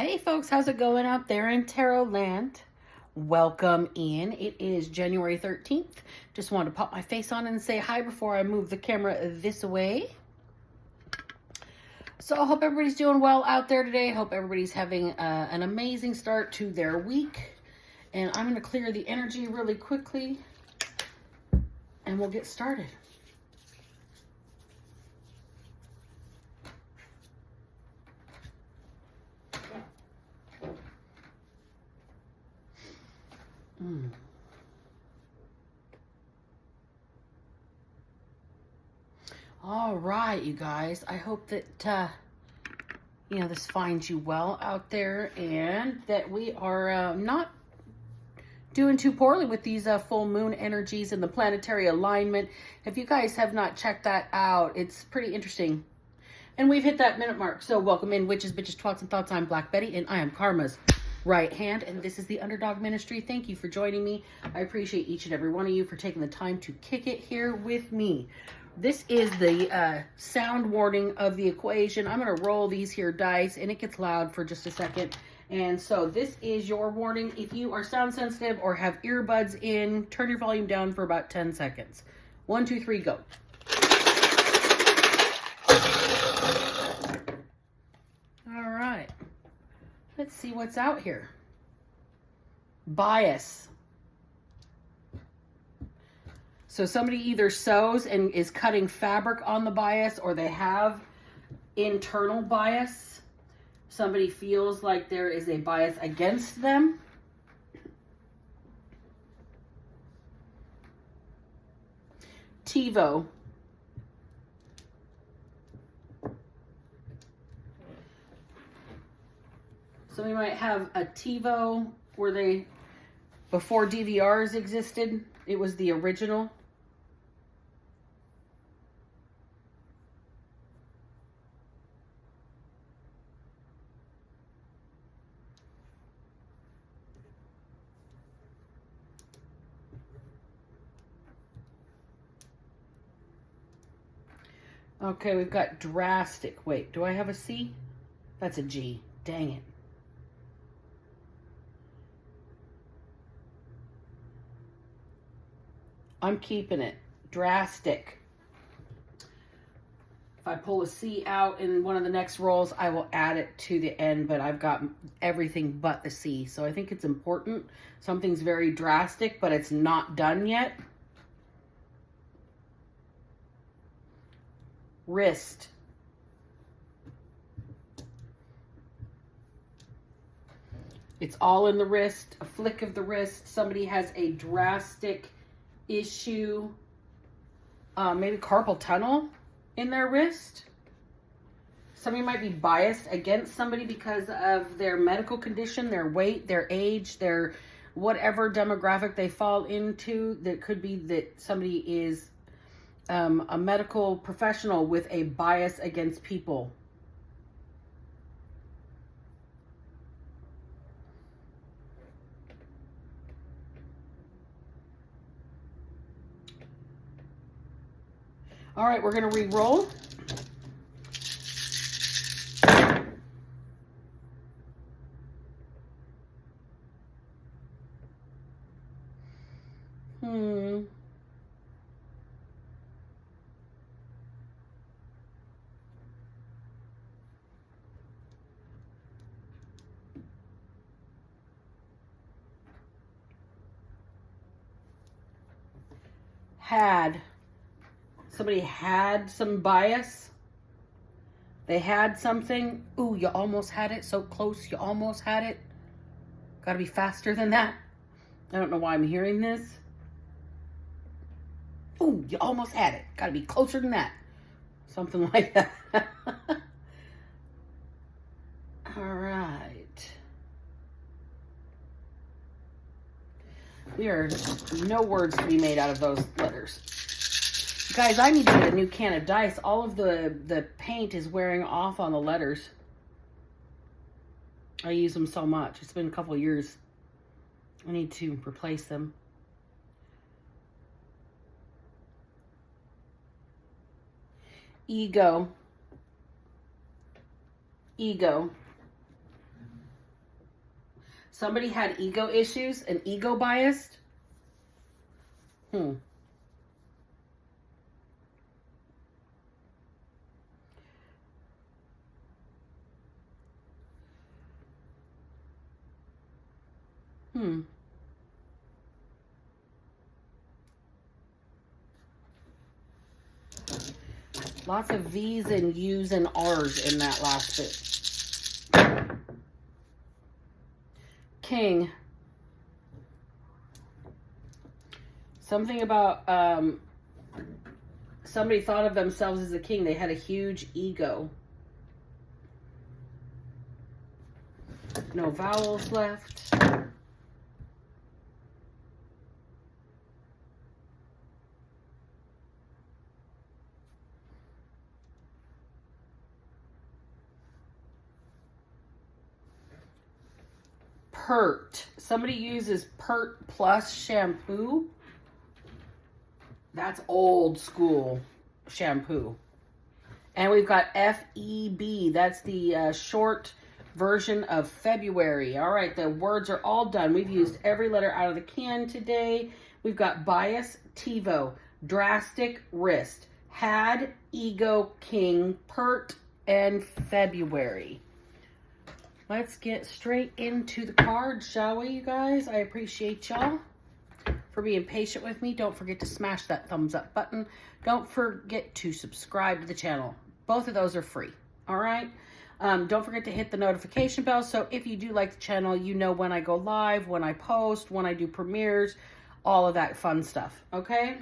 Hey folks, how's it going out there in Tarot Land? Welcome in. It is January 13th. Just wanted to pop my face on and say hi before I move the camera this way. So I hope everybody's doing well out there today. Hope everybody's having an amazing start to their week. And I'm going to clear the energy really quickly and we'll get started. All right, you guys. I hope that, this finds you well out there and that we are not doing too poorly with these full moon energies and the planetary alignment. If you guys have not checked that out, it's pretty interesting. And we've hit that minute mark. So welcome in, witches, bitches, twats, and thoughts. I'm Black Betty, and I am Karma's right hand, and this is the Underdog Ministry. Thank you for joining me. I appreciate each and every one of you for taking the time to kick it here with me. This is the sound warning of the equation. I'm going to roll these here dice, and it gets loud for just a second. And so this is your warning. If you are sound sensitive or have earbuds in, turn your volume down for about 10 seconds. 1, 2, 3, go. All right. Let's see what's out here. Bias. So somebody either sews and is cutting fabric on the bias, or they have internal bias. Somebody feels like there is a bias against them. TiVo. Somebody might have a TiVo where they, before DVRs existed, it was the original. Okay, we've got drastic. Wait, do I have a C? That's a G. Dang it. I'm keeping it. Drastic. If I pull a C out in one of the next rolls, I will add it to the end, but I've got everything but the C. So I think it's important. Something's very drastic, but it's not done yet. Wrist. It's all in the wrist, a flick of the wrist. Somebody has a drastic issue, maybe carpal tunnel in their wrist. Somebody might be biased against somebody because of their medical condition, their weight, their age, their whatever demographic they fall into. That could be that somebody is a medical professional with a bias against people. All right, we're going to re-roll. Somebody had some bias. They had something. Ooh, you almost had it. So close, you almost had it. Got to be faster than that. I don't know why I'm hearing this. Ooh, you almost had it. Got to be closer than that. Something like that. All right. No words to be made out of those letters. Guys, I need to get a new can of dice. All of the paint is wearing off on the letters. I use them so much. It's been a couple of years. I need to replace them. Ego. Somebody had ego issues and ego biased. Hmm. Hmm. Lots of V's and U's and R's in that last bit. King. Something about somebody thought of themselves as a king. They had a huge ego. No vowels left. Pert. Somebody uses Pert Plus shampoo. That's old school shampoo. And we've got FEB. That's the short version of February. All right, the words are all done. We've used every letter out of the can today. We've got bias, TiVo, drastic, wrist, had, ego, king, pert, and February. Let's get straight into the cards, shall we, you guys? I appreciate y'all for being patient with me. Don't forget to smash that thumbs up button. Don't forget to subscribe to the channel. Both of those are free, all right? Don't forget to hit the notification bell, so if you do like the channel, you know when I go live, when I post, when I do premieres, all of that fun stuff, okay?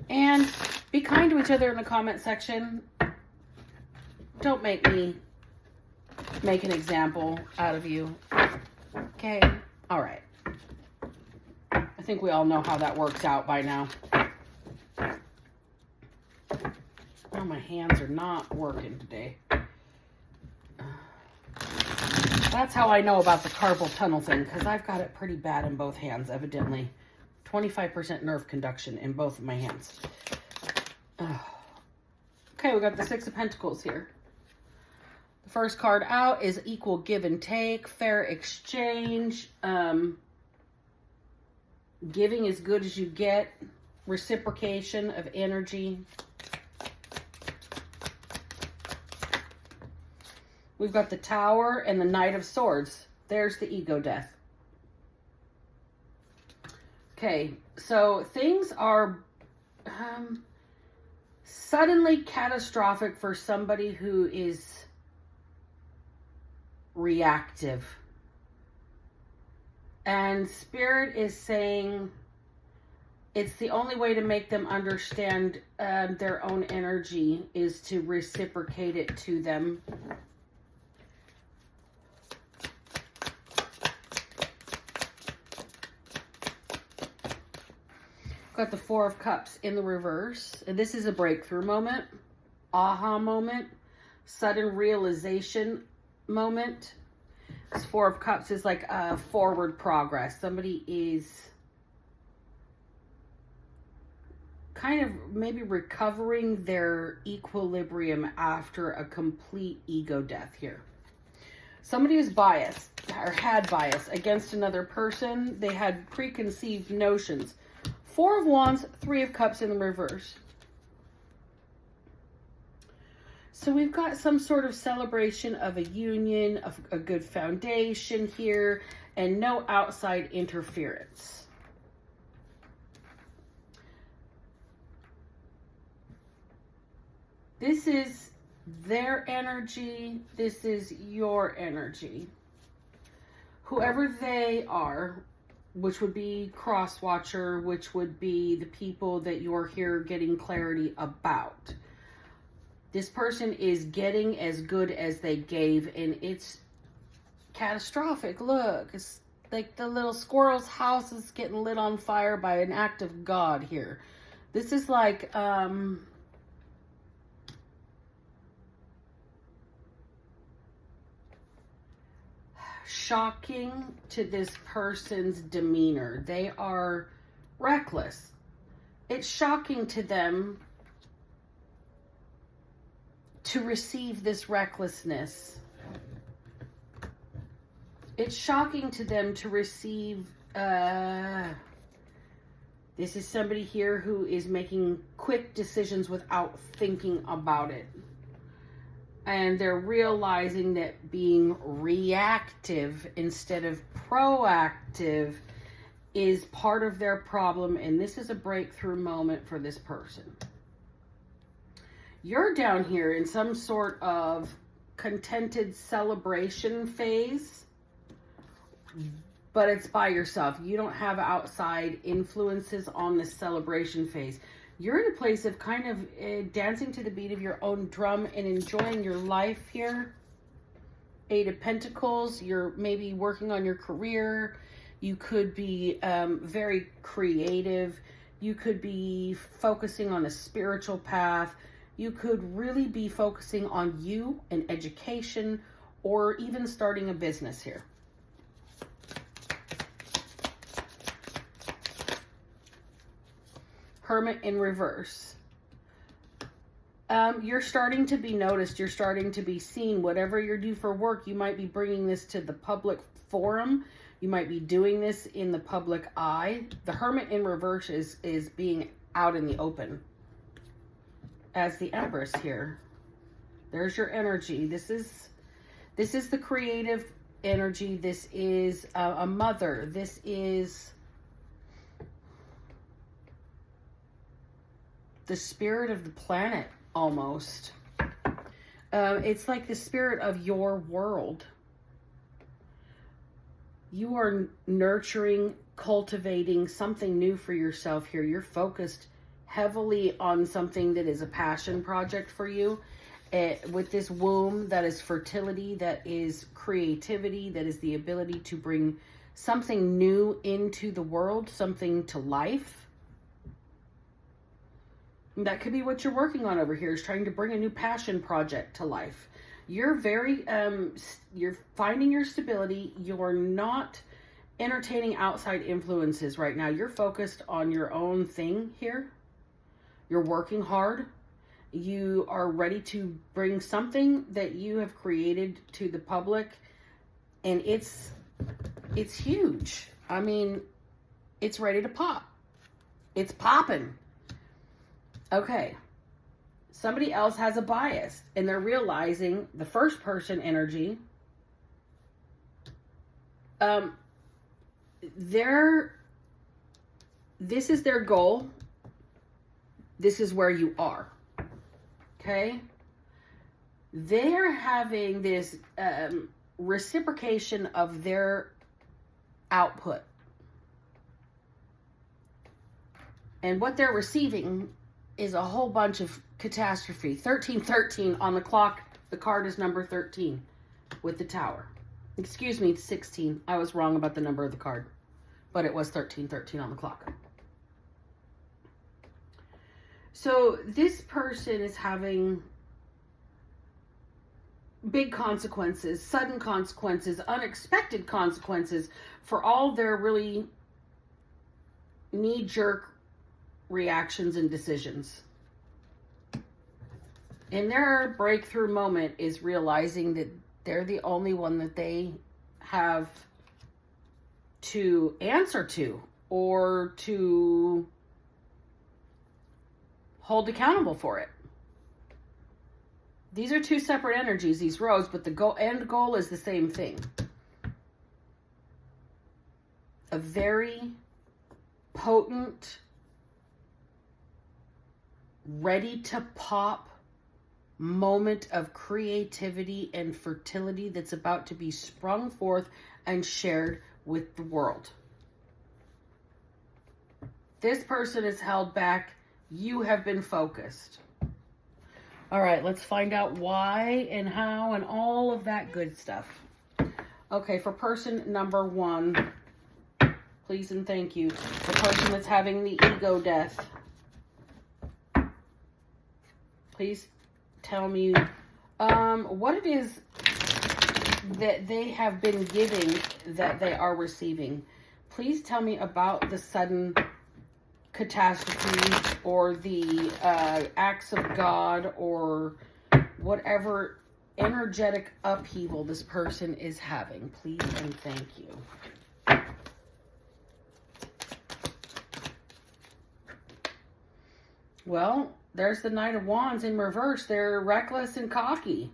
And be kind to each other in the comment section. Don't make me make an example out of you, okay? All right. I think we all know how that works out by now. Oh, my hands are not working today. That's how I know about the carpal tunnel thing, because I've got it pretty bad in both hands, evidently. 25% nerve conduction in both of my hands. Okay, we got the Six of Pentacles here. The first card out is equal give and take, fair exchange, giving as good as you get, reciprocation of energy. We've got the Tower and the Knight of Swords. There's the ego death. Okay, so things are suddenly catastrophic for somebody who is reactive. And Spirit is saying it's the only way to make them understand their own energy is to reciprocate it to them. Got the Four of Cups in the reverse. And this is a breakthrough moment, aha moment, sudden realization moment. This Four of Cups is like a forward progress. Somebody is kind of maybe recovering their equilibrium after a complete ego death here. Somebody was biased or had bias against another person. They had preconceived notions. Four of Wands, Three of Cups in the reverse. So we've got some sort of celebration of a union, of a good foundation here, and no outside interference. This is their energy. This is your energy. Whoever they are, which would be cross-watcher, which would be the people that you're here getting clarity about. This person is getting as good as they gave, and it's catastrophic. Look, it's like the little squirrel's house is getting lit on fire by an act of God here. This is like, shocking to this person's demeanor. They are reckless. It's shocking to them to receive this recklessness. It's shocking to them to receive, this is somebody here who is making quick decisions without thinking about it. And they're realizing that being reactive instead of proactive is part of their problem. And this is a breakthrough moment for this person. You're down here in some sort of contented celebration phase, but it's by yourself. You don't have outside influences on this celebration phase. You're in a place of kind of dancing to the beat of your own drum and enjoying your life here. 8 of Pentacles. You're maybe working on your career. You could be very creative. You could be focusing on a spiritual path. You could really be focusing on you and education, or even starting a business here. Hermit in reverse. You're starting to be noticed. You're starting to be seen. Whatever you're due for work, you might be bringing this to the public forum. You might be doing this in the public eye. The Hermit in reverse is being out in the open. As the Empress here. There's your energy. This is the creative energy. This is a mother. This is the spirit of the planet, almost. It's like the spirit of your world. You are nurturing, cultivating something new for yourself here. You're focused heavily on something that is a passion project for you. With this womb, that is fertility, that is creativity, that is the ability to bring something new into the world, something to life. And that could be what you're working on over here, is trying to bring a new passion project to life. You're very, you're finding your stability. You're not entertaining outside influences right now. You're focused on your own thing here. You're working hard. You are ready to bring something that you have created to the public. And it's huge. I mean, it's ready to pop. It's popping. Okay. Somebody else has a bias, and they're realizing the first person energy. This is their goal. This is where you are. Okay? They're having this reciprocation of their output. And what they're receiving is a whole bunch of catastrophe. 1313 on the clock. The card is number 13 with the tower. Excuse me, 16. I was wrong about the number of the card. But it was 1313 on the clock. So this person is having big consequences, sudden consequences, unexpected consequences for all their really knee-jerk reactions and decisions. And their breakthrough moment is realizing that they're the only one that they have to answer to or to hold accountable for it. These are two separate energies, these rows, but the end goal is the same thing. A very potent, ready to pop moment of creativity and fertility that's about to be sprung forth and shared with the world. This person is held back. You have been focused. All right, let's find out why and how and all of that good stuff. Okay, for person number 1, please and thank you. The person that's having the ego death. Please tell me what it is that they have been giving that they are receiving. Please tell me about the sudden catastrophes or the acts of God or whatever energetic upheaval this person is having? Please and thank you. Well, there's the Knight of Wands in reverse. They're reckless and cocky.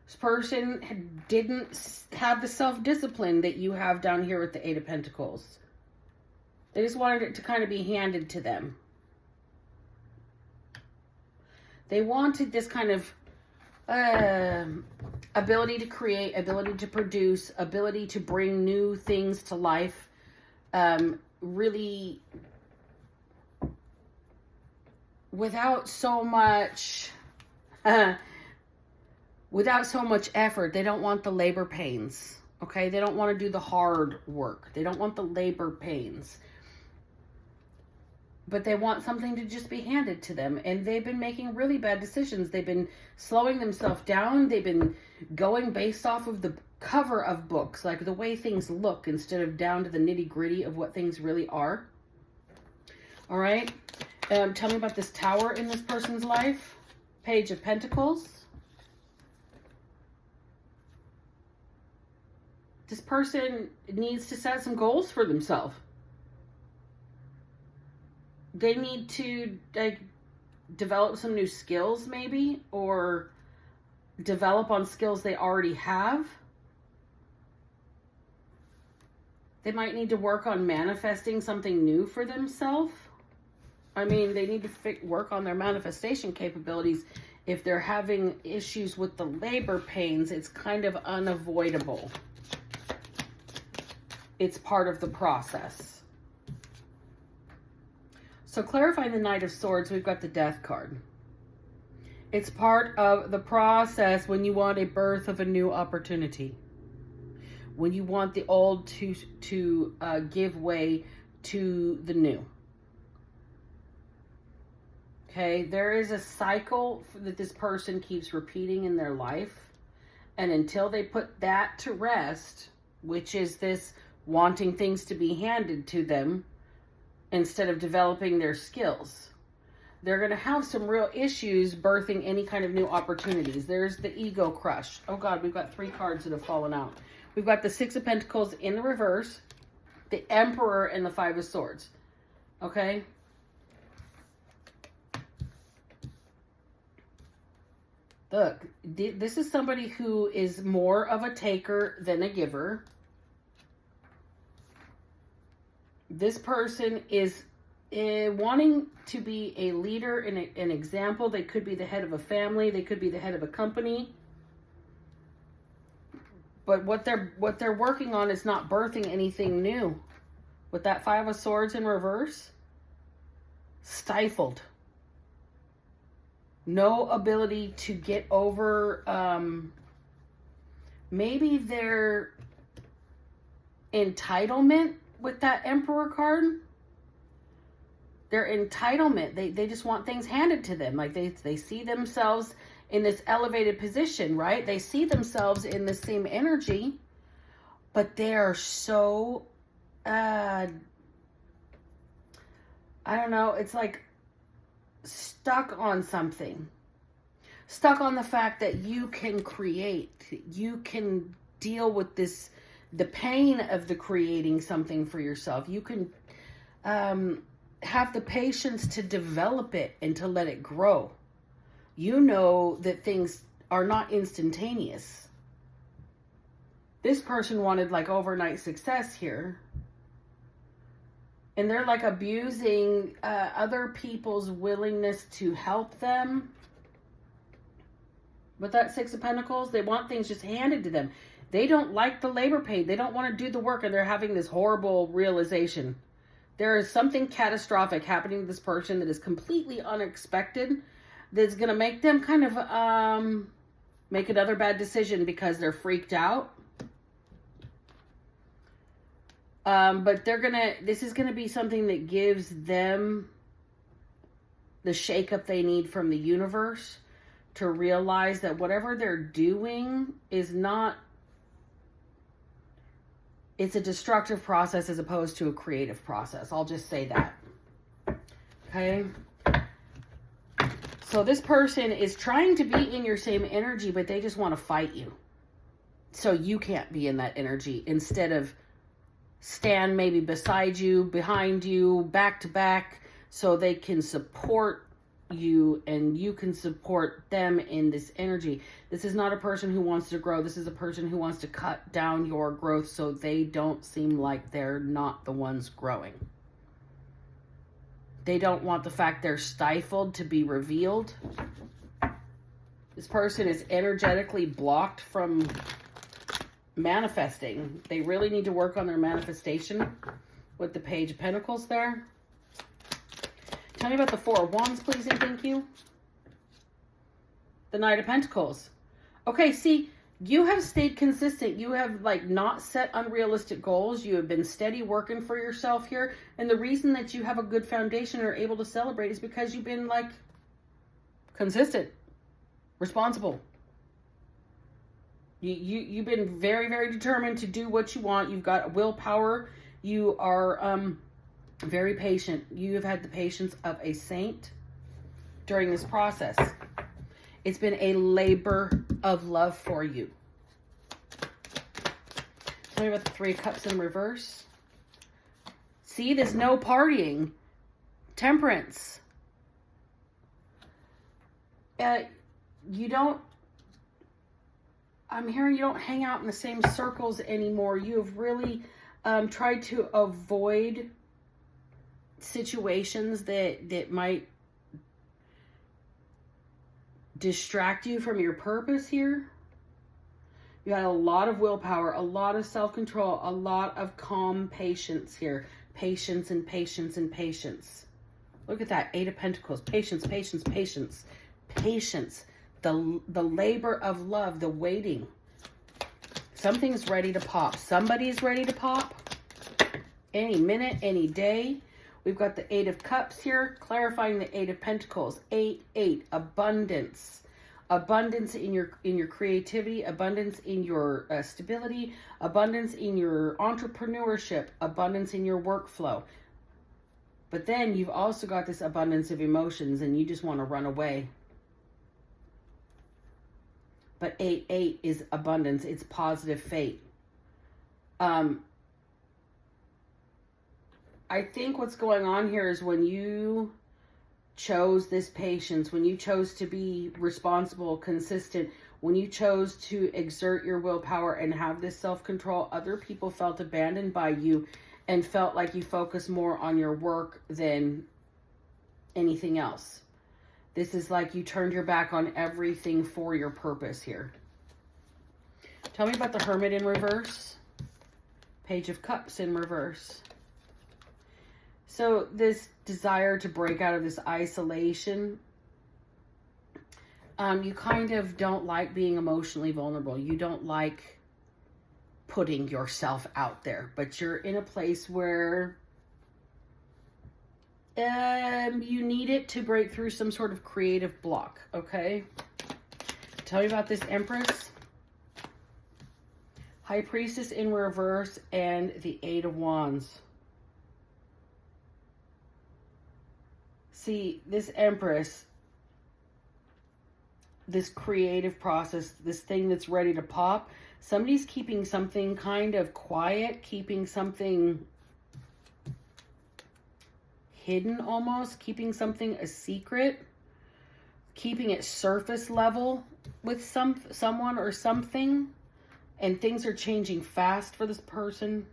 This person didn't have the self-discipline that you have down here with the Eight of Pentacles. They just wanted it to kind of be handed to them. They wanted this kind of ability to create, ability to produce, ability to bring new things to life. Really, without so much effort. They don't want the labor pains. Okay, they don't want to do the hard work. They don't want the labor pains. But they want something to just be handed to them. And they've been making really bad decisions. They've been slowing themselves down. They've been going based off of the cover of books, like the way things look, instead of down to the nitty-gritty of what things really are. All right. Tell me about this Tower in this person's life. Page of Pentacles. This person needs to set some goals for themselves. They need to develop some new skills maybe, or develop on skills they already have. They might need to work on manifesting something new for themselves. I mean, they need to work on their manifestation capabilities. If they're having issues with the labor pains, it's kind of unavoidable. It's part of the process. So clarifying the Knight of Swords, we've got the Death card. It's part of the process when you want a birth of a new opportunity. When you want the old to give way to the new. Okay, there is a cycle that this person keeps repeating in their life. And until they put that to rest, which is this wanting things to be handed to them instead of developing their skills, they're going to have some real issues birthing any kind of new opportunities. There's the ego crush. Oh God, we've got 3 cards that have fallen out. We've got the Six of Pentacles in the reverse, the Emperor, and the Five of Swords. Okay? Look, this is somebody who is more of a taker than a giver. This person is wanting to be a leader and an example. They could be the head of a family. They could be the head of a company. But what they're working on is not birthing anything new. With that Five of Swords in reverse, stifled. No ability to get over maybe their entitlement with that Emperor card. Their entitlement. They just want things handed to them. Like they see themselves in this elevated position, right? They see themselves in the same energy, but they are so, I don't know, it's like stuck on something. Stuck on the fact that you can create. You can deal with this, the pain of the creating something for yourself. You can have the patience to develop it and to let it grow. You know that things are not instantaneous. This person wanted like overnight success here. And they're like abusing other people's willingness to help them. With that Six of Pentacles, they want things just handed to them. They don't like the labor pain. They don't want to do the work, and they're having this horrible realization. There is something catastrophic happening to this person that is completely unexpected, that's going to make them kind of make another bad decision because they're freaked out. But this is going to be something that gives them the shakeup they need from the universe to realize that whatever they're doing is not, it's a destructive process as opposed to a creative process. I'll just say that. Okay. So this person is trying to be in your same energy, but they just want to fight you. So you can't be in that energy, instead of stand maybe beside you, behind you, back to back, so they can support you and you can support them in this energy. This is not a person who wants to grow. This is a person who wants to cut down your growth so they don't seem like they're not the ones growing. They don't want the fact they're stifled to be revealed. This person is energetically blocked from manifesting. They really need to work on their manifestation with the Page of Pentacles there. Tell me about the Four of Wands, please, and thank you. The Knight of Pentacles. Okay, see, you have stayed consistent. You have like not set unrealistic goals. You have been steady working for yourself here. And the reason that you have a good foundation and are able to celebrate is because you've been like consistent, responsible. You've been very, very determined to do what you want. You've got willpower. You are very patient. You have had the patience of a saint during this process. It's been a labor of love for you. Tell me about the Three of Cups in reverse. See, there's no partying. Temperance. You don't, I'm hearing you don't hang out in the same circles anymore. You have really tried to avoid situations that might distract you from your purpose here. You got a lot of willpower, a lot of self-control, a lot of calm patience here. Patience and patience and patience. Look at that. Eight of Pentacles. Patience, patience, patience. Patience. The labor of love, the waiting. Something's ready to pop. Somebody's ready to pop. Any minute, any day. We've got the Eight of Cups here, clarifying the Eight of Pentacles. 8, abundance. Abundance in your creativity, abundance in your stability, abundance in your entrepreneurship, abundance in your workflow. But then you've also got this abundance of emotions and you just want to run away. But 8 is abundance. It's positive fate. I think what's going on here is when you chose this patience, when you chose to be responsible, consistent, when you chose to exert your willpower and have this self-control, other people felt abandoned by you and felt like you focus more on your work than anything else. This is like you turned your back on everything for your purpose here. Tell me about the Hermit in reverse. Page of Cups in reverse. So this desire to break out of this isolation, you kind of don't like being emotionally vulnerable. You don't like putting yourself out there, but you're in a place where you need it to break through some sort of creative block, okay? Tell me about this Empress. High Priestess in reverse and the Eight of Wands. See, this Empress, this creative process, this thing that's ready to pop, somebody's keeping something kind of quiet, keeping something hidden almost, keeping something a secret, keeping it surface level with someone or something, and things are changing fast for this person.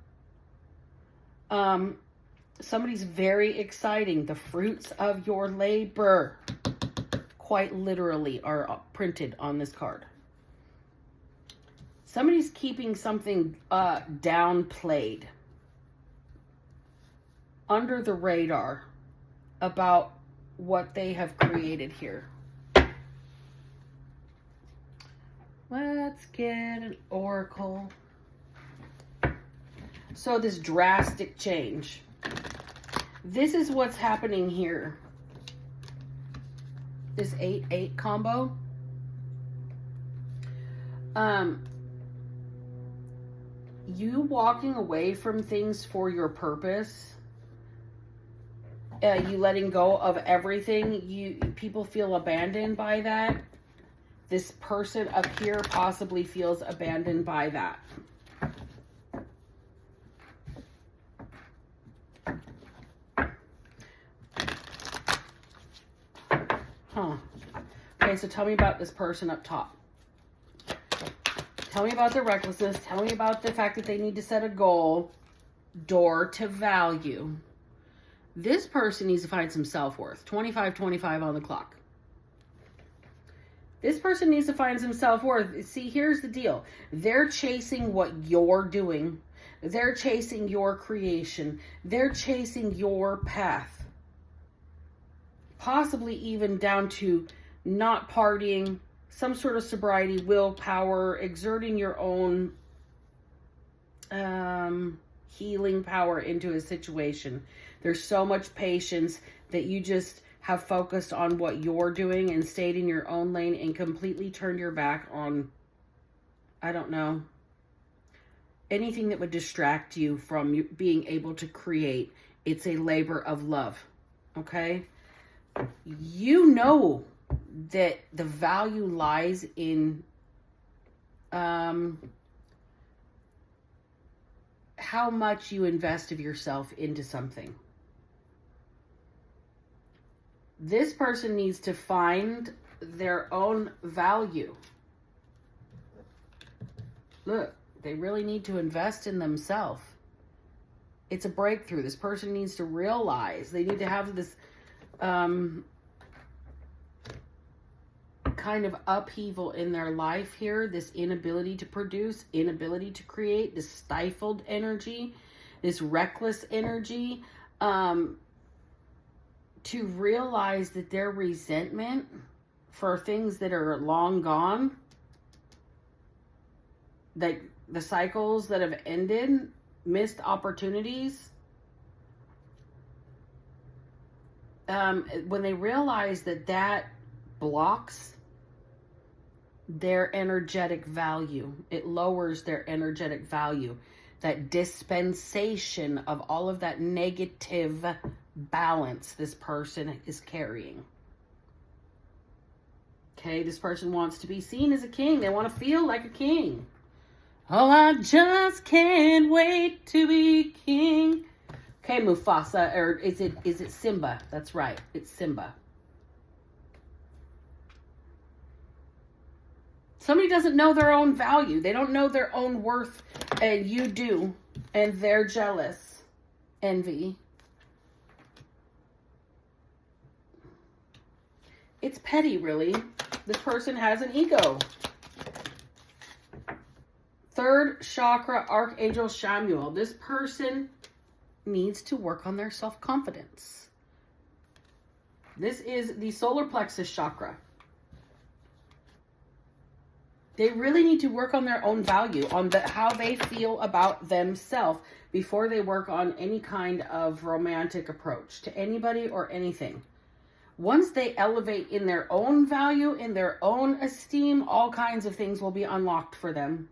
Somebody's very exciting. The fruits of your labor, quite literally, are printed on this card. Somebody's keeping something downplayed, under the radar, about what they have created here. Let's get an oracle. So this drastic change. This is what's happening here. This 8-8 combo. You walking away from things for your purpose you letting go of everything. People feel abandoned by that. This person up here possibly feels abandoned by that. Huh. Okay, so tell me about this person up top. Tell me about their recklessness. Tell me about the fact that they need to set a goal. Door to value. This person needs to find some self-worth. 25-25 on the clock. This person needs to find some self-worth. See, here's the deal. They're chasing what you're doing. They're chasing your creation. They're chasing your path. Possibly even down to not partying, some sort of sobriety, willpower, exerting your own healing power into a situation. There's so much patience that you just have focused on what you're doing and stayed in your own lane and completely turned your back on, I don't know, anything that would distract you from you being able to create. It's a labor of love, okay? You know that the value lies in how much you invest of yourself into something. This person needs to find their own value. Look, they really need to invest in themselves. It's a breakthrough. This person needs to realize they need to have this kind of upheaval in their life here, this inability to produce, inability to create, this stifled energy, this reckless energy, to realize that their resentment for things that are long gone, like the cycles that have ended, missed opportunities, when they realize that that blocks their energetic value, it lowers their energetic value, that dispensation of all of that negative balance this person is carrying. Okay, this person wants to be seen as a king. They want to feel like a king. Oh, I just can't wait to be king. Okay, Mufasa, or is it Simba? That's right, it's Simba. Somebody doesn't know their own value. They don't know their own worth, and you do, and they're jealous. Envy. It's petty, really. This person has an ego. Third chakra, Archangel Shamuel. This person needs to work on their self-confidence. This is the solar plexus chakra. They really need to work on their own value, on how they feel about themselves before they work on any kind of romantic approach to anybody or anything. Once they elevate in their own value, in their own esteem, all kinds of things will be unlocked for them.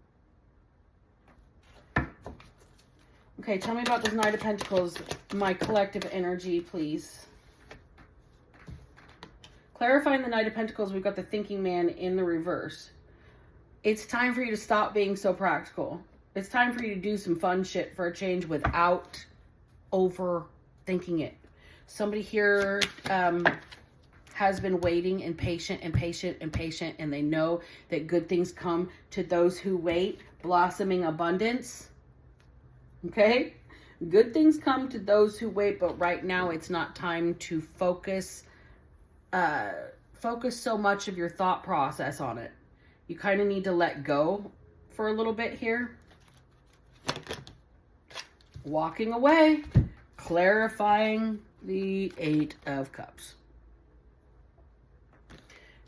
Okay, tell me about this Knight of Pentacles, my collective energy, please. Clarifying the Knight of Pentacles, we've got the Thinking Man in the reverse. It's time for you to stop being so practical. It's time for you to do some fun shit for a change without overthinking it. Somebody here has been waiting and patient and patient and patient, and they know that good things come to those who wait. Blossoming abundance. Okay? Good things come to those who wait, but right now it's not time to focus so much of your thought process on it. You kind of need to let go for a little bit here. Walking away, clarifying the Eight of Cups.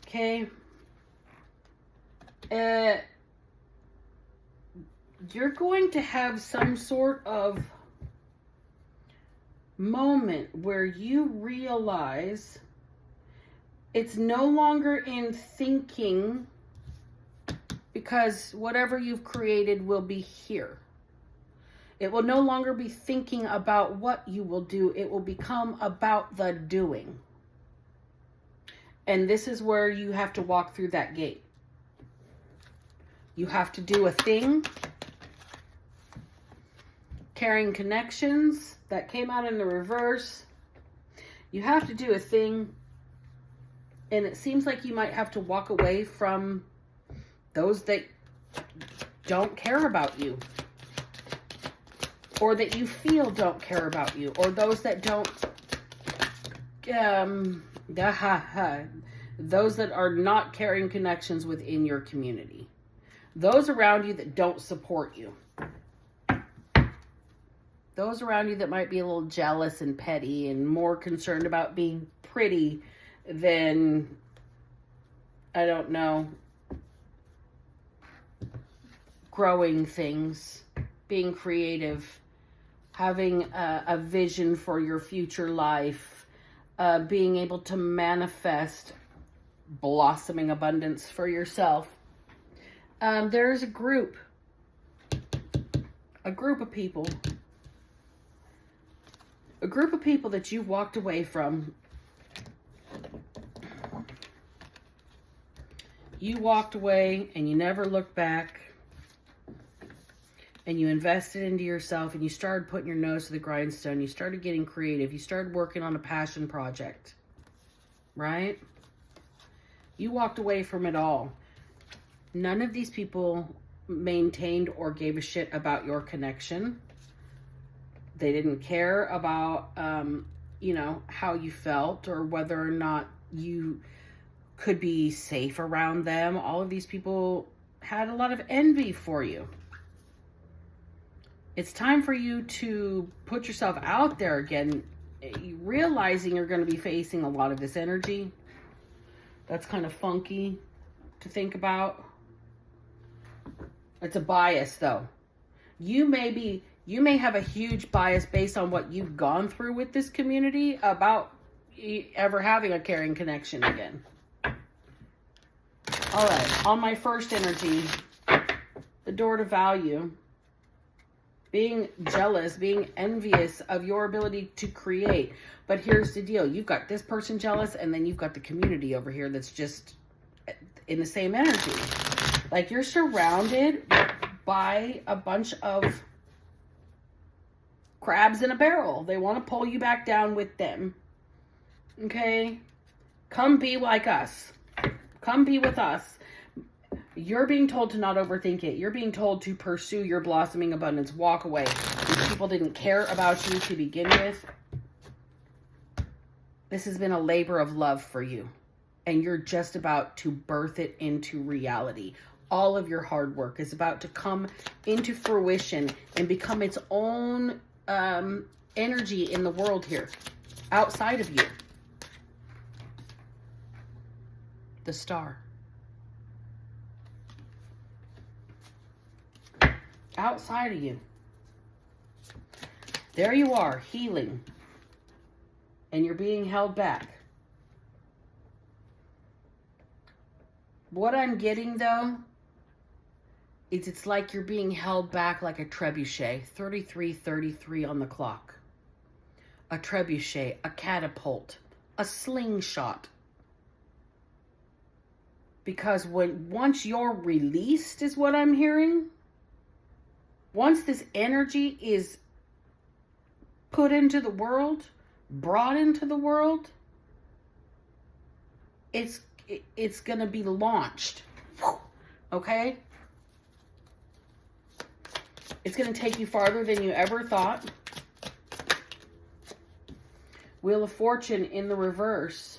Okay. You're going to have some sort of moment where you realize it's no longer in thinking, because whatever you've created will be here. It will no longer be thinking about what you will do. It will become about the doing. And this is where you have to walk through that gate. You have to do a thing. Carrying connections, that came out in the reverse. You have to do a thing. And it seems like you might have to walk away from those that don't care about you. Or that you feel don't care about you. Or those that don't... those that are not carrying connections within your community. Those around you that don't support you. Those around you that might be a little jealous and petty and more concerned about being pretty than, I don't know, growing things, being creative, having a vision for your future life, being able to manifest blossoming abundance for yourself. There's a group of people. A group of people that you've walked away from. You walked away and you never looked back. And you invested into yourself and you started putting your nose to the grindstone. You started getting creative. You started working on a passion project. Right? You walked away from it all. None of these people maintained or gave a shit about your connection. They didn't care about, how you felt or whether or not you could be safe around them. All of these people had a lot of envy for you. It's time for you to put yourself out there again, realizing you're going to be facing a lot of this energy. That's kind of funky to think about. It's a bias, though. You may have a huge bias based on what you've gone through with this community about ever having a caring connection again. All right, on my first energy, the door to value. Being jealous, being envious of your ability to create. But here's the deal. You've got this person jealous, and then you've got the community over here that's just in the same energy. Like, you're surrounded by a bunch of crabs in a barrel. They want to pull you back down with them. Okay? Come be like us. Come be with us. You're being told to not overthink it. You're being told to pursue your blossoming abundance. Walk away. These people didn't care about you to begin with. This has been a labor of love for you. And you're just about to birth it into reality. All of your hard work is about to come into fruition and become its own energy in the world here, outside of you. The star. Outside of you. There you are, healing. And you're being held back. What I'm getting, though, is it's like you're being held back like a trebuchet. 33:33 on the clock. A trebuchet, a catapult, a slingshot. Because once you're released, is what I'm hearing. Once this energy is put into the world, brought into the world, it's going to be launched. Okay? It's going to take you farther than you ever thought. Wheel of Fortune in the reverse.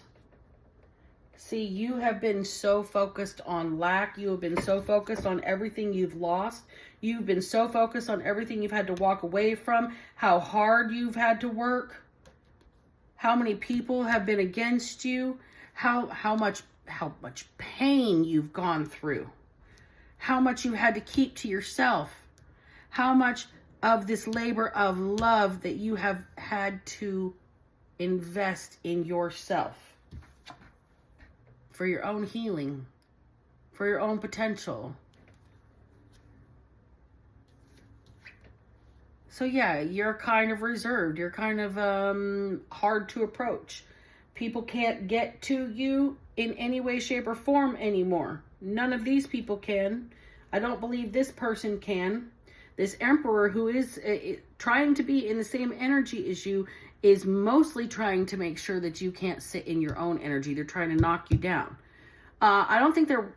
See, you have been so focused on lack. You have been so focused on everything you've lost. You've been so focused on everything you've had to walk away from. How hard you've had to work. How many people have been against you. How much pain you've gone through. How much you had to keep to yourself. How much of this labor of love that you have had to invest in yourself. For your own healing, for your own potential. So yeah, you're kind of reserved. You're kind of hard to approach. People can't get to you in any way, shape, or form anymore. None of these people can. I don't believe this person can. This emperor, who is trying to be in the same energy as you, is mostly trying to make sure that you can't sit in your own energy. They're trying to knock you down. I don't think they're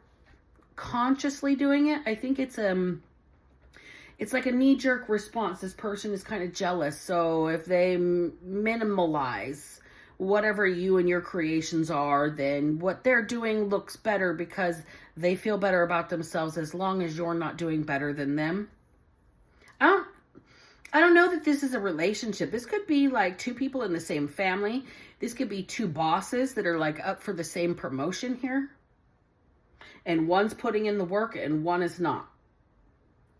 consciously doing it. I think it's like a knee-jerk response. This person is kind of jealous. So if they minimalize whatever you and your creations are, then what they're doing looks better because they feel better about themselves as long as you're not doing better than them. I don't know that this is a relationship. This could be like two people in the same family. This could be two bosses that are like up for the same promotion here. And one's putting in the work and one is not.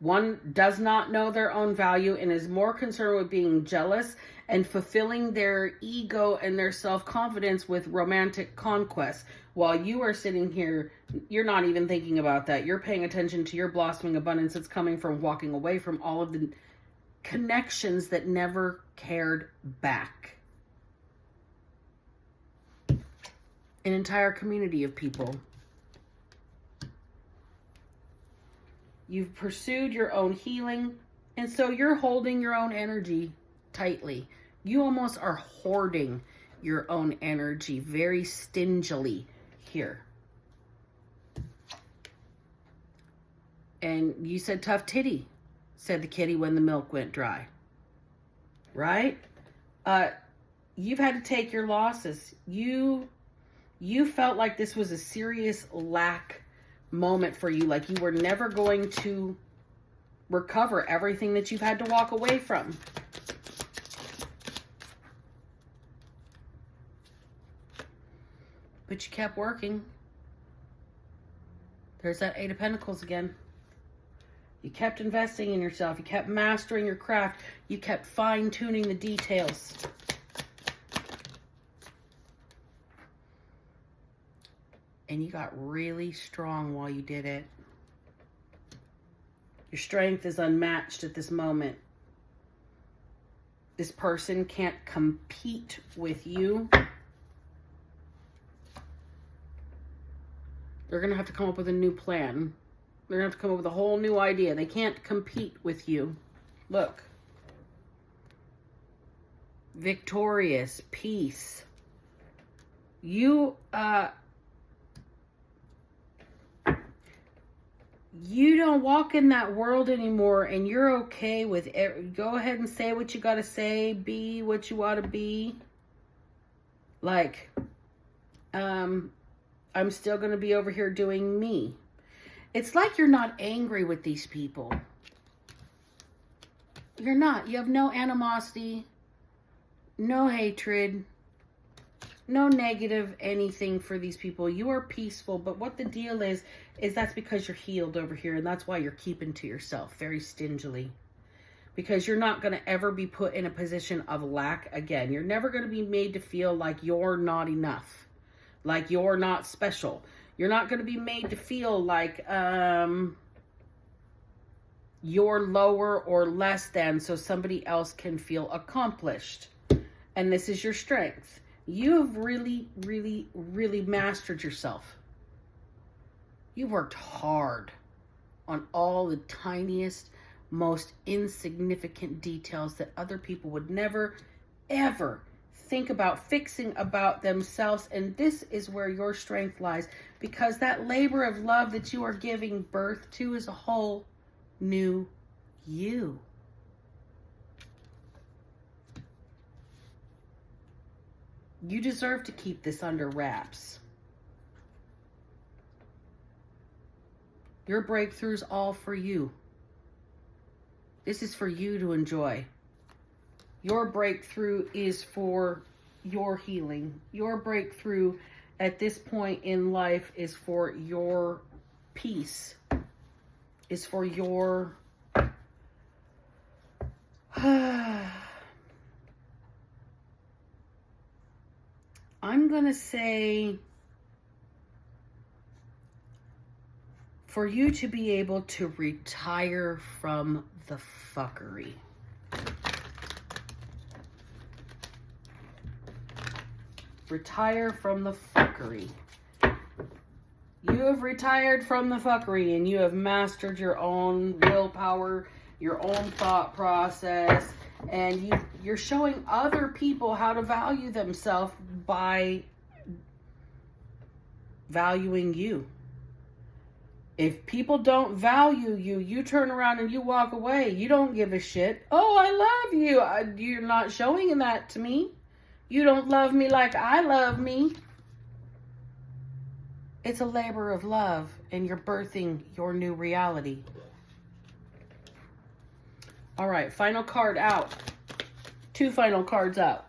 One does not know their own value and is more concerned with being jealous and fulfilling their ego and their self-confidence with romantic conquest. While you are sitting here, you're not even thinking about that. You're paying attention to your blossoming abundance that's coming from walking away from all of the connections that never cared back. An entire community of people. You've pursued your own healing, and so you're holding your own energy tightly. You almost are hoarding your own energy very stingily here. And you said tough titty, said the kitty when the milk went dry. Right? You've had to take your losses. You felt like this was a serious lack moment for you, like you were never going to recover everything that you've had to walk away from. But you kept working. There's that Eight of Pentacles again. You kept investing in yourself. You kept mastering your craft. You kept fine-tuning the details. And you got really strong while you did it. Your strength is unmatched at this moment. This person can't compete with you. They're going to have to come up with a new plan. They're going to have to come up with a whole new idea. They can't compete with you. Look. Victorious. Peace. You don't walk in that world anymore, and you're okay with it. Go ahead and say what you got to say. Be what you ought to be. Like, I'm still going to be over here doing me. It's like you're not angry with these people. You're not. You have no animosity, no hatred, no negative anything for these people. You are peaceful, but what the deal is that's because you're healed over here, and that's why you're keeping to yourself very stingily. Because you're not going to ever be put in a position of lack again. You're never going to be made to feel like you're not enough, like you're not special. You're not going to be made to feel like you're lower or less than so somebody else can feel accomplished. And this is your strength. You have really, really, really mastered yourself. You worked hard on all the tiniest, most insignificant details that other people would never, ever think about fixing about themselves. And this is where your strength lies, because that labor of love that you are giving birth to is a whole new you. You deserve to keep this under wraps. Your breakthrough's all for you. This is for you to enjoy. Your breakthrough is for your healing. Your breakthrough at this point in life is for your peace. Is for your... I'm going to say for you to be able to retire from the fuckery. retire from the fuckery. You have retired from the fuckery and you have mastered your own willpower, your own thought process, and you're showing other people how to value themselves by valuing you. If people don't value you, you turn around and you walk away. You don't give a shit. Oh, I love you. You're not showing that to me. You don't love me like I love me. It's a labor of love, and you're birthing your new reality. All right, final card out. 2 final cards out.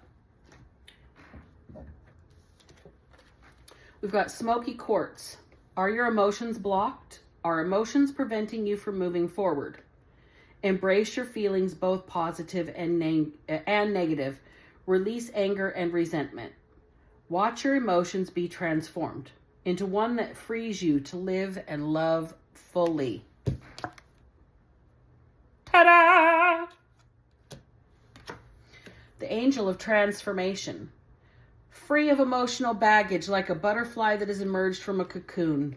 We've got Smoky Quartz. Are your emotions blocked? Are emotions preventing you from moving forward? Embrace your feelings, both positive and negative. Release anger and resentment. Watch your emotions be transformed into one that frees you to live and love fully. Ta-da! The Angel of Transformation. Free of emotional baggage, like a butterfly that has emerged from a cocoon,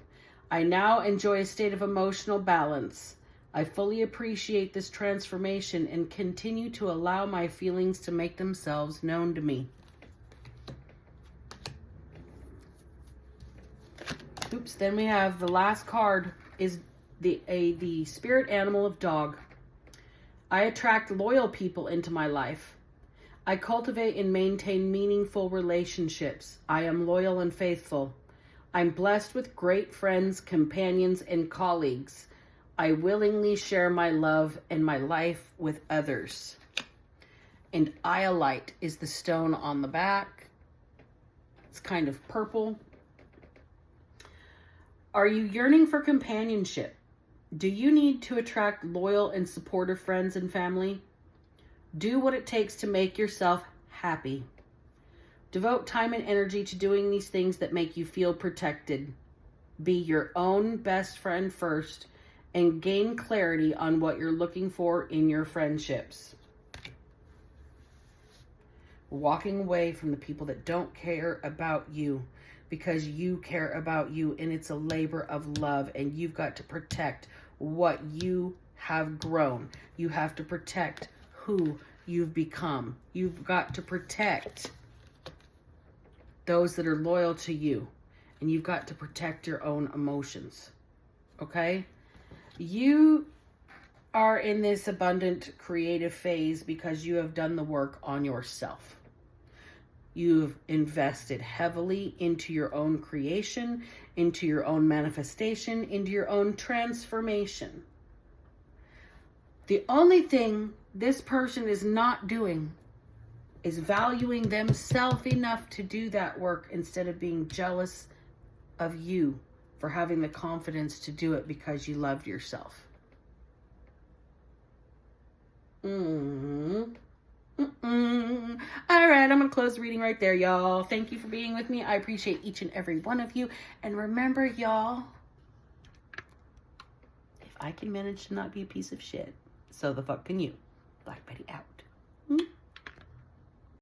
I now enjoy a state of emotional balance. I fully appreciate this transformation and continue to allow my feelings to make themselves known to me. Oops, then we have the last card is the spirit animal of dog. I attract loyal people into my life. I cultivate and maintain meaningful relationships. I am loyal and faithful. I'm blessed with great friends, companions, and colleagues. I willingly share my love and my life with others. And iolite is the stone on the back. It's kind of purple. Are you yearning for companionship? Do you need to attract loyal and supportive friends and family? Do what it takes to make yourself happy. Devote time and energy to doing these things that make you feel protected. Be your own best friend first and gain clarity on what you're looking for in your friendships. Walking away from the people that don't care about you because you care about you, and it's a labor of love, and you've got to protect what you have grown. You have to protect who you've become. You've got to protect those that are loyal to you, and you've got to protect your own emotions. Okay? You are in this abundant creative phase because you have done the work on yourself. You've invested heavily into your own creation, into your own manifestation, into your own transformation. The only thing this person is not doing is valuing themselves enough to do that work instead of being jealous of you for having the confidence to do it because you loved yourself. All right, I'm going to close the reading right there, y'all. Thank you for being with me. I appreciate each and every one of you. And remember, y'all, if I can manage to not be a piece of shit, so the fuck can you. Black Betty out.